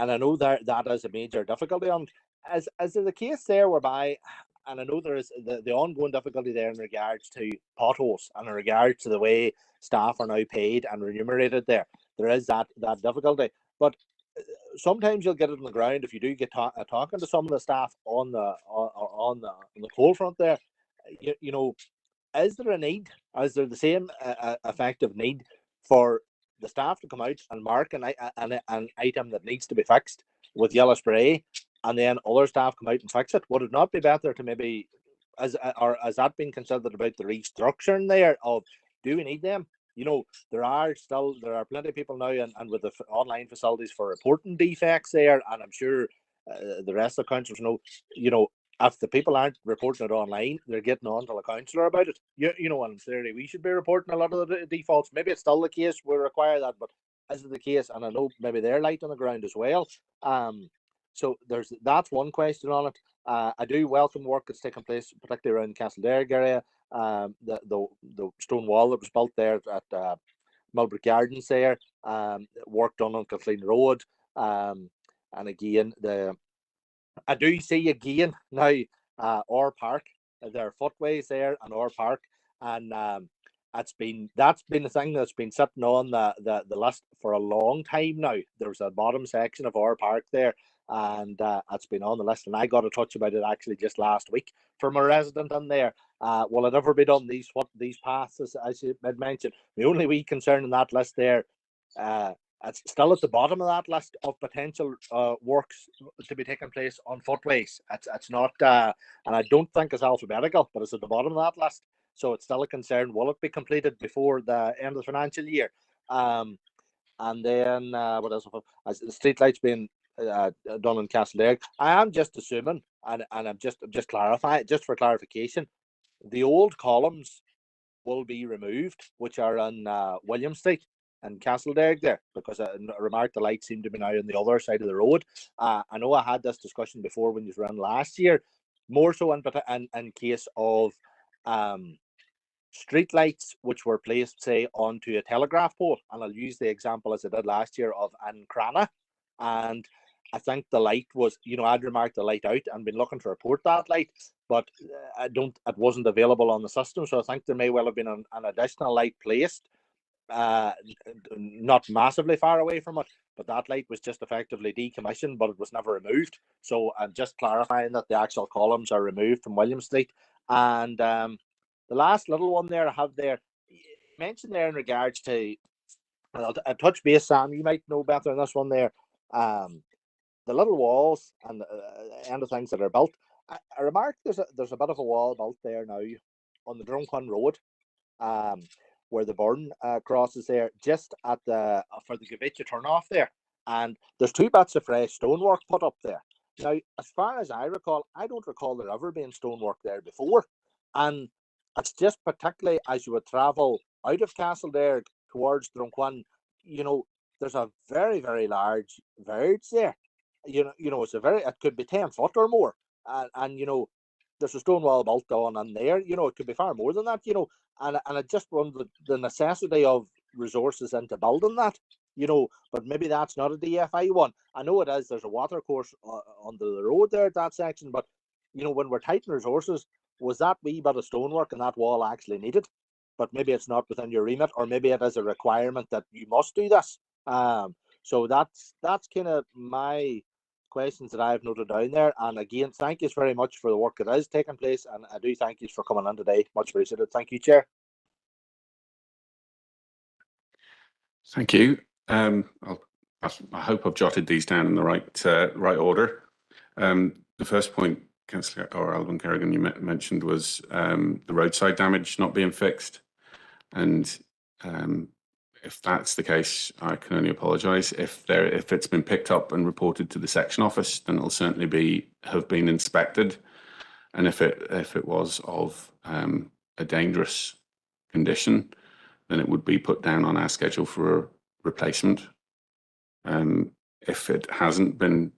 know that is a major difficulty. Is there the case there whereby, and I know there is the ongoing difficulty there in regards to potholes and in regards to the way staff are now paid and remunerated there. There is that difficulty. But sometimes you'll get it on the ground if you do get talking to some of the staff on the coal front there. Is there a need? Is there the same effective need for the staff to come out and mark an item that needs to be fixed with yellow spray, and then other staff come out and fix it? Would it not be better to maybe, has that been considered about the restructuring there of, do we need them? There are plenty of people now, and with the online facilities for reporting defects there, and I'm sure the rest of the councillors know, if the people aren't reporting it online, they're getting on to the councillor about it. And in theory, we should be reporting a lot of the defaults. Maybe it's still the case, we require that, but is it the case? And I know maybe they're light on the ground as well. So that's one question on it. I do welcome work that's taking place, particularly around Castlederg area. The stone wall that was built there at Millbrook Gardens there, work done on Kathleen Road, and again I do see again now Orr Park. There are footways there and Orr Park, and that's been the thing that's been sitting on the list for a long time now. There's a bottom section of Orr Park there, and it's been on the list, and I got a touch about it actually just last week from a resident in there. Will it ever be done? These paths, as you had mentioned, the only wee concern in that list there, it's still at the bottom of that list of potential works to be taking place on footways. It's not, and I don't think it's alphabetical, but it's at the bottom of that list. So it's still a concern. Will it be completed before the end of the financial year? And then what else? As the street lights being done in Castlederg, I am just assuming, and I'm just clarifying, just for clarification, the old columns will be removed, which are on William Street and Castlederg there, because I remarked the lights seem to be now on the other side of the road. I know I had this discussion before when you ran last year, more so in case of street lights which were placed, say, onto a telegraph pole, and I'll use the example as I did last year of Ancrana, and I think the light was, I'd remarked the light out and been looking to report that light, but it wasn't available on the system, so I think there may well have been an additional light placed, not massively far away from it, but that light was just effectively decommissioned, but it was never removed. So I'm just clarifying that the actual columns are removed from William Street. And the last little one there I have there, mentioned there in regards to, a touch base, Sam, you might know better than this one there, the little walls and the things that are built. I remarked there's a bit of a wall built there now on the Drumcon Road, where the burn crosses there, just at the for the Gavicha turnoff there, and there's 2 bits of fresh stonework put up there. Now, as far as I recall, I don't recall there ever being stonework there before, and it's just particularly as you would travel out of Castlederg towards Drumcon, there's a very, very large verge there. It's it could be 10 foot or more, and there's a stone wall built on in there. It could be far more than that. And I just wonder the necessity of resources into building that. But maybe that's not a DFI one. I know it is. There's a water course under the road there at that section, but when we're tight in resources, was that wee bit of stonework and that wall actually needed? But maybe it's not within your remit, or maybe it is a requirement that you must do this. So that's kind of my questions that I've noted down there. And again, thank you very much for the work that is taking place, and I do thank you for coming on today. Much appreciated. Thank you, Chair. Thank you. I hope I've jotted these down in the right order. The first point, Councillor or Alban Kerrigan, you mentioned was the roadside damage not being fixed, and if that's the case, I can only apologise. If it's been picked up and reported to the section office, then it'll certainly have been inspected, and if it was of a dangerous condition, then it would be put down on our schedule for replacement. If it hasn't been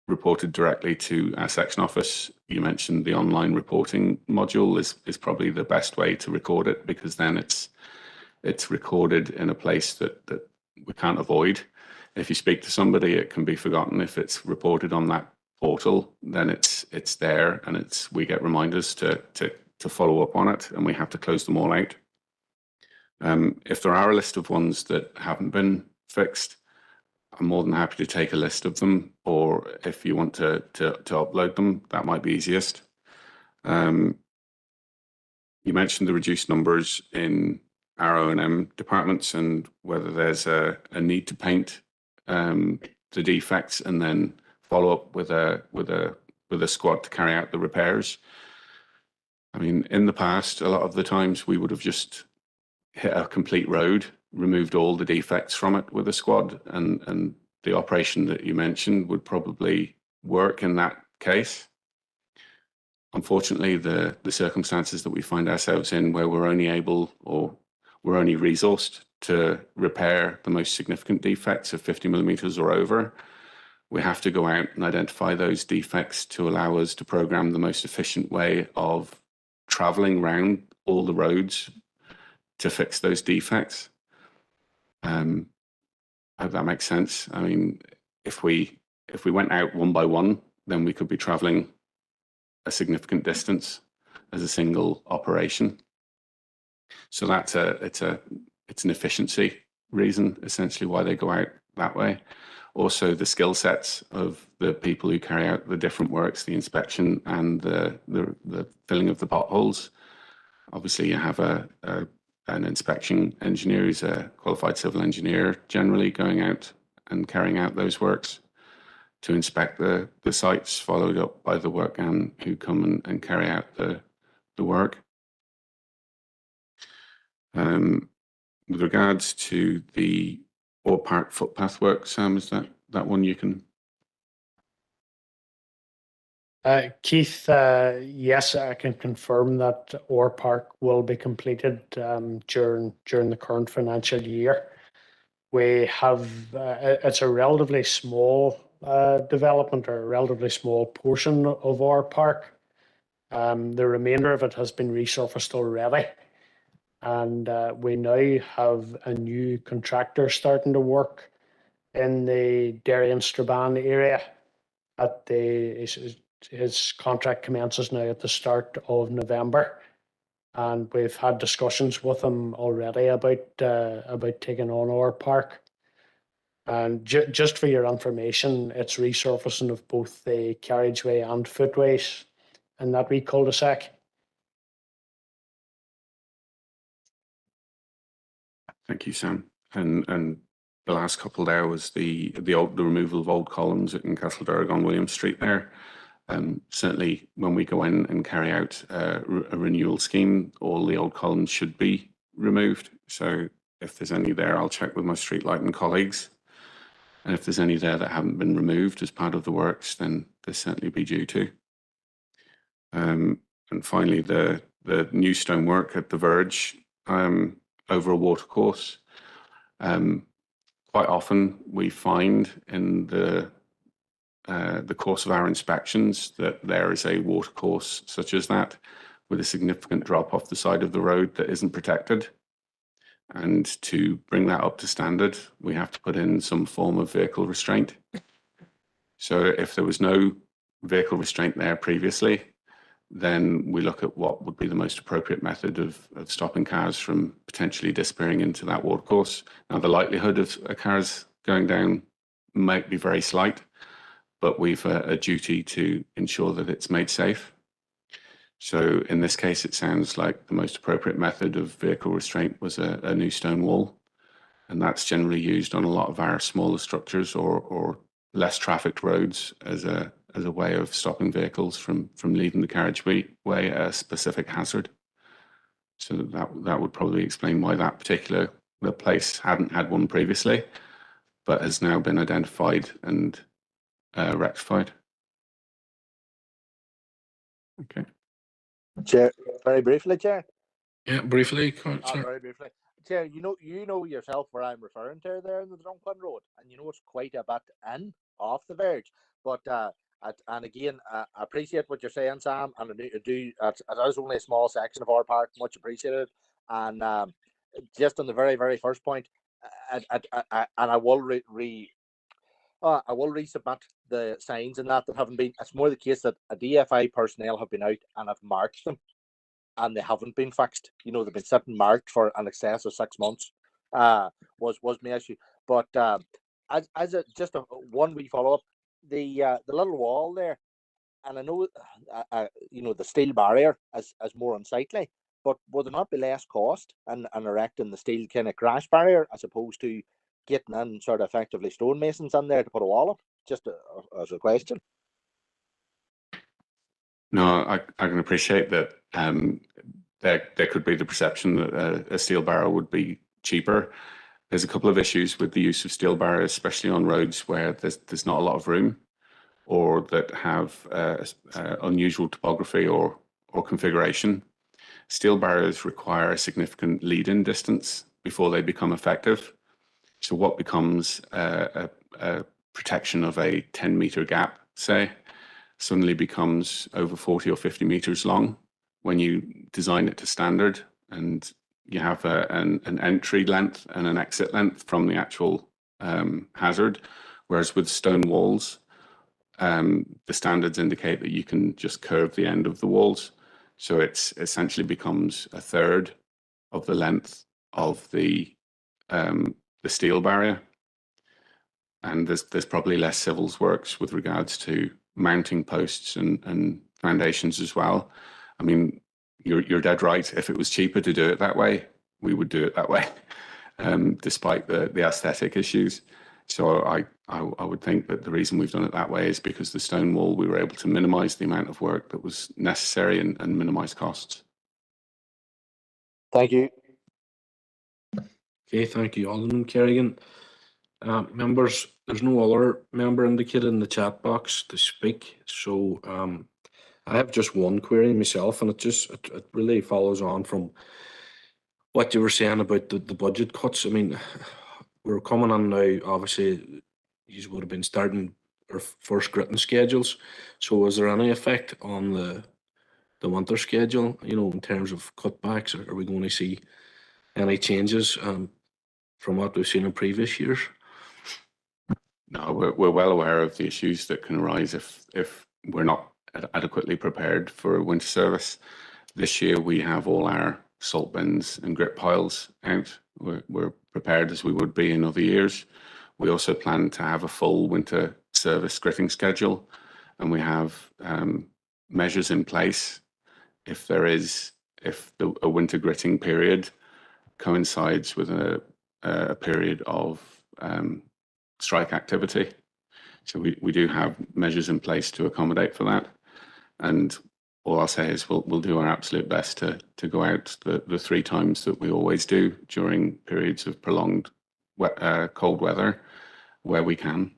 reported directly to our section office, you mentioned the online reporting module is probably the best way to record it, because then it's recorded in a place that we can't avoid. If you speak to somebody, it can be forgotten. If it's reported on that portal, then it's there, and we get reminders to follow up on it, and we have to close them all out. If there are a list of ones that haven't been fixed, I'm more than happy to take a list of them, or if you want to upload them, that might be easiest. You mentioned the reduced numbers in our O&M departments and whether there's a need to paint the defects and then follow up with a squad to carry out the repairs. I mean, in the past, a lot of the times we would have just hit a complete road, removed all the defects from it with a squad, and the operation that you mentioned would probably work in that case. Unfortunately, the circumstances that we find ourselves in, where we're only able, or we're only resourced to repair the most significant defects of 50 millimeters or over, we have to go out and identify those defects to allow us to program the most efficient way of traveling around all the roads to fix those defects. I hope that makes sense. I mean, if we went out one by one, then we could be traveling a significant distance as a single operation. So it's an efficiency reason, essentially, why they go out that way. Also, the skill sets of the people who carry out the different works, the inspection and the filling of the potholes. Obviously, you have an inspection engineer who's a qualified civil engineer, generally going out and carrying out those works to inspect the sites, followed up by the workmen who come and carry out the work. With regards to the Orr Park footpath work, Sam, is that one you can? Keith, yes, I can confirm that Orr Park will be completed during the current financial year. We have it's a relatively small development, or a relatively small portion of Orr Park. The remainder of it has been resurfaced already, and we now have a new contractor starting to work in the Derry and Strabane area. His contract commences now at the start of November, and we've had discussions with him already about taking on Orr Park. And just for your information, it's resurfacing of both the carriageway and footways in that wee cul-de-sac. Thank you, Sam. And the last couple there was the removal of old columns in Castledurg on William Street there. Certainly, when we go in and carry out a renewal scheme, all the old columns should be removed. So if there's any there, I'll check with my street lighting colleagues. And if there's any there that haven't been removed as part of the works, then they'll certainly be due to. And finally, the new stonework at the Verge over a watercourse. Quite often we find in the course of our inspections that there is a watercourse such as that with a significant drop off the side of the road that isn't protected. And to bring that up to standard, we have to put in some form of vehicle restraint. So if there was no vehicle restraint there previously, then we look at what would be the most appropriate method of stopping cars from potentially disappearing into that watercourse. Now, the likelihood of cars going down might be very slight, but we've a duty to ensure that it's made safe. So in this case, it sounds like the most appropriate method of vehicle restraint was a new stone wall. And that's generally used on a lot of our smaller structures or less trafficked roads as a way of stopping vehicles from leaving the carriageway at a specific hazard. So that would probably explain why that particular place hadn't had one previously, but has now been identified and rectified. Okay. Chair, very briefly, Chair. Yeah, briefly, Councillor. Very briefly. Chair, you know yourself where I'm referring to there in the Drumcon Road, and you know it's quite a bit in off the verge. But and again, I appreciate what you're saying, Sam, and I do. It is only a small section of our park, much appreciated. And just on the very, very first point, and I will I will resubmit the signs and that haven't been. It's more the case that a DFI personnel have been out and have marked them, and they haven't been fixed. You know, they've been sitting marked for an excess of 6 months. Was my issue. But as just a one wee follow up, the little wall there, and I know you know the steel barrier is more unsightly, but would there not be less cost in erecting the steel kind of crash barrier as opposed to getting in sort of effectively stonemasons in there to put a wall up? Just as a question. No, I can appreciate that. There could be the perception that a steel barrier would be cheaper. There's a couple of issues with the use of steel barriers, especially on roads where there's not a lot of room, or that have unusual topography or configuration. Steel barriers require a significant lead-in distance before they become effective. So what becomes a protection of a 10-meter gap, say, suddenly becomes over 40 or 50 meters long when you design it to standard, and you have an entry length and an exit length from the actual hazard. Whereas with stone walls, the standards indicate that you can just curve the end of the walls. So it's essentially becomes a third of the length of the steel barrier. And there's probably less civils works with regards to mounting posts and foundations as well. I mean, you're dead right. If it was cheaper to do it that way, we would do it that way, despite the aesthetic issues. So I would think that the reason we've done it that way is because the stone wall, we were able to minimise the amount of work that was necessary and minimise costs. Thank you. Okay, thank you, Alderman Kerrigan. Members, there's no other member indicated in the chat box to speak, so I have just one query myself, and it really follows on from what you were saying about the budget cuts. I mean, we're coming on now, obviously, you would have been starting our first gritting schedules, so was there any effect on the winter schedule, you know, in terms of cutbacks? Are we going to see any changes from what we've seen in previous years? No, we're well aware of the issues that can arise if we're not adequately prepared for winter service. This year we have all our salt bins and grit piles out. We're prepared as we would be in other years. We also plan to have a full winter service gritting schedule, and we have measures in place if a winter gritting period coincides with a period of strike activity. So we do have measures in place to accommodate for that. And all I'll say is we'll do our absolute best to go out the 3 times that we always do during periods of prolonged cold weather where we can.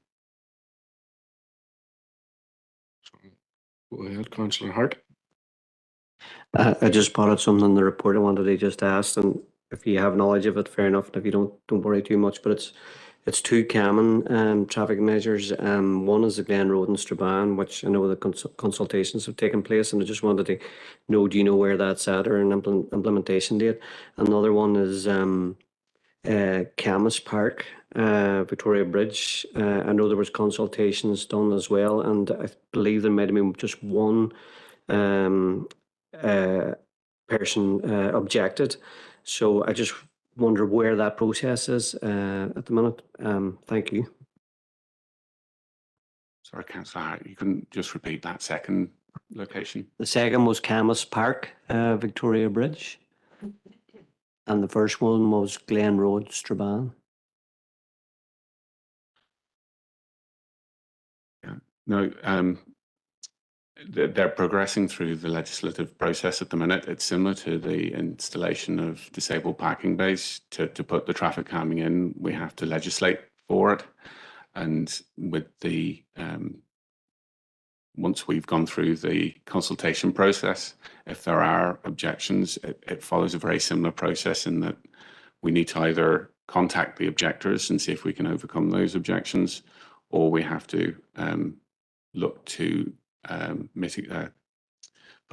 Go ahead, Councillor Hart. I just spotted something in the report I wanted to just ask, and if you have knowledge of it, fair enough. And if you don't worry too much. But it's 2 common traffic measures. One is the Glen Road and Strabane, which I know the consultations have taken place, and I just wanted to know, do you know where that's at or an implementation date? Another one is Camas Park, Victoria Bridge. I know there was consultations done as well, and I believe there might have been just one person objected. So I just wonder where that process is at the minute. Thank you. Sorry, Councillor Hart, you couldn't just repeat that second location? The second was Camas Park, Victoria Bridge. And the first one was Glen Road, Strabane. Yeah. No, they're progressing through the legislative process at the minute. It's similar to the installation of disabled parking bays. To put the traffic calming in, we have to legislate for it. And with the once we've gone through the consultation process, if there are objections, it follows a very similar process in that we need to either contact the objectors and see if we can overcome those objections, or we have to look to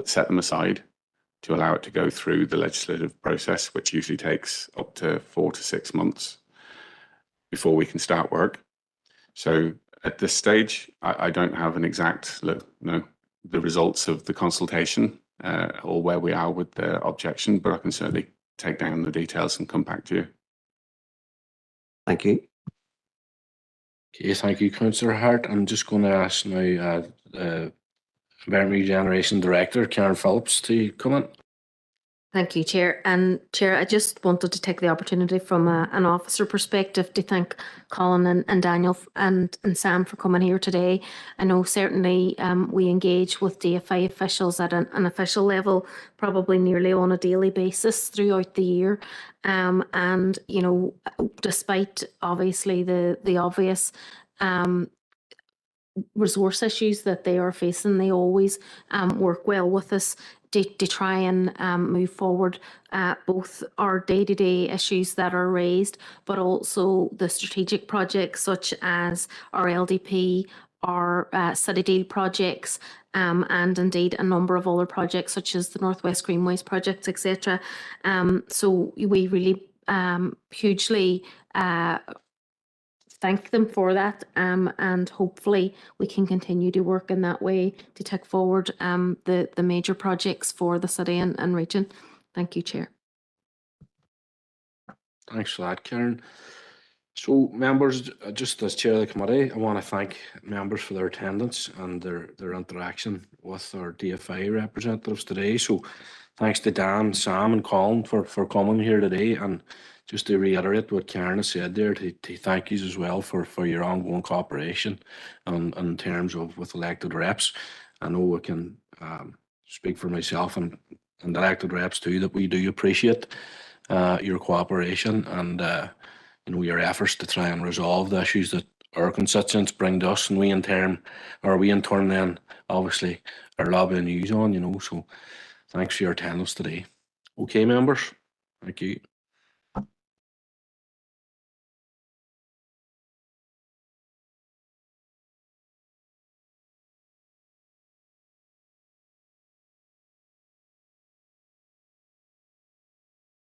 set them aside to allow it to go through the legislative process, which usually takes up to 4 to 6 months before we can start work. So at this stage, I don't have an exact the results of the consultation or where we are with the objection, but I can certainly take down the details and come back to you. Thank you. Okay, thank you, Councillor Hart. I'm just going to ask now Environment Regeneration Director, Karen Phillips, to come in. Thank you, Chair. And Chair, I just wanted to take the opportunity from an officer perspective to thank Colin and Daniel and Sam for coming here today. I know certainly we engage with DFI officials at an official level, probably nearly on a daily basis throughout the year. And, you know, despite obviously the obvious resource issues that they are facing, they always work well with us to try and move forward both our day-to-day issues that are raised, but also the strategic projects such as our LDP, our City Deal projects, and indeed a number of other projects such as the Northwest Greenways projects, etc. So we really hugely thank them for that, and hopefully we can continue to work in that way to take forward the major projects for the city and region. Thank you, Chair. Thanks for that, Karen. So, members, just as Chair of the Committee, I want to thank members for their attendance and their interaction with our DFI representatives today. So, thanks to Dan, Sam and Colin for coming here today. And just to reiterate what Karen has said there, to thank you as well for your ongoing cooperation and in terms of with elected reps. I know I can speak for myself and elected reps too, that we do appreciate your cooperation and you know, your efforts to try and resolve the issues that our constituents bring to us, and we in turn then obviously are lobbying you on, you know. So thanks for your attendance today. Okay, members, thank you.